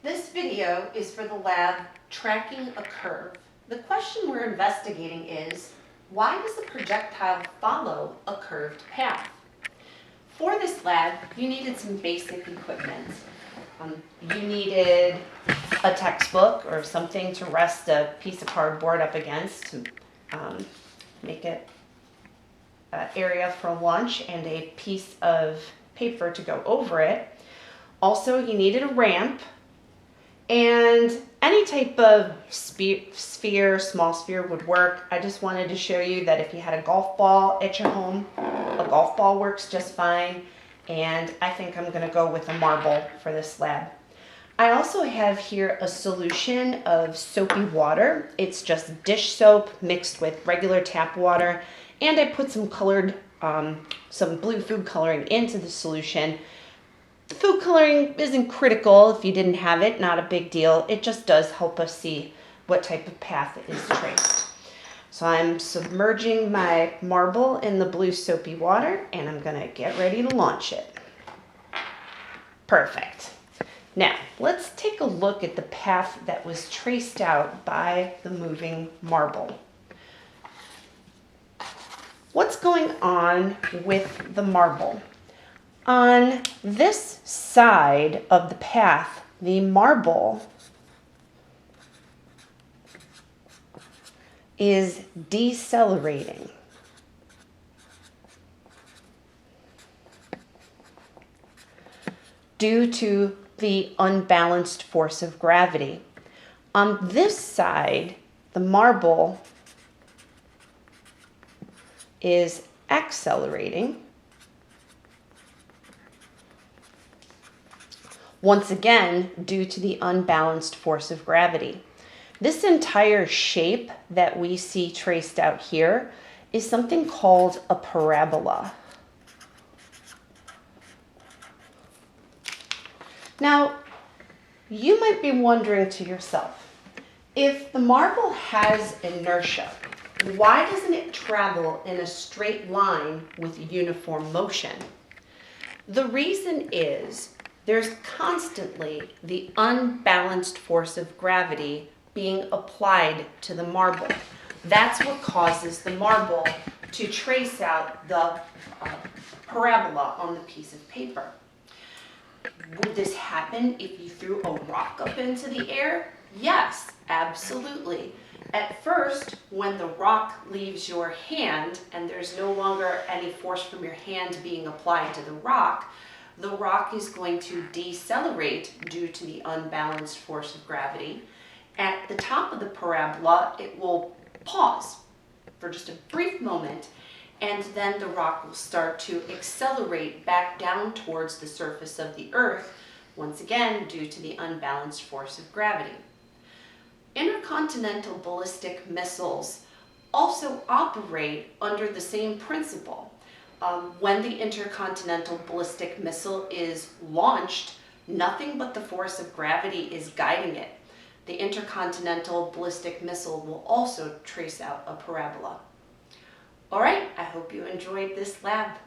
This video is for the lab Tracking a Curve. The question we're investigating is, why does the projectile follow a curved path? For this lab, you needed some basic equipment. You needed a textbook or something to rest a piece of cardboard up against to make it an area for lunch, and a piece of paper to go over it. Also, you needed a ramp and any type of sphere, small sphere would work. I just wanted to show you that if you had a golf ball at your home, a golf ball works just fine. And I think I'm gonna go with a marble for this lab. I also have here a solution of soapy water. It's just dish soap mixed with regular tap water. And I put some some blue food coloring into the solution. The food coloring isn't critical if you didn't have it, not a big deal. It just does help us see what type of path is traced. So I'm submerging my marble in the blue soapy water, and I'm gonna get ready to launch it. Perfect. Now, let's take a look at the path that was traced out by the moving marble. What's going on with the marble? On this side of the path, the marble is decelerating. Due to the unbalanced force of gravity. On this side, the marble is accelerating. Once again, due to the unbalanced force of gravity. This entire shape that we see traced out here is something called a parabola. Now, you might be wondering to yourself, if the marble has inertia, why doesn't it travel in a straight line with uniform motion? The reason is there's constantly the unbalanced force of gravity being applied to the marble. That's what causes the marble to trace out the parabola on the piece of paper. Would this happen if you threw a rock up into the air? Yes, absolutely. At first, when the rock leaves your hand and there's no longer any force from your hand being applied to the rock is going to decelerate due to the unbalanced force of gravity. At the top of the parabola, it will pause for just a brief moment, and then the rock will start to accelerate back down towards the surface of the earth, once again due to the unbalanced force of gravity. Intercontinental ballistic missiles also operate under the same principle. When the intercontinental ballistic missile is launched, nothing but the force of gravity is guiding it. The intercontinental ballistic missile will also trace out a parabola. All right, I hope you enjoyed this lab.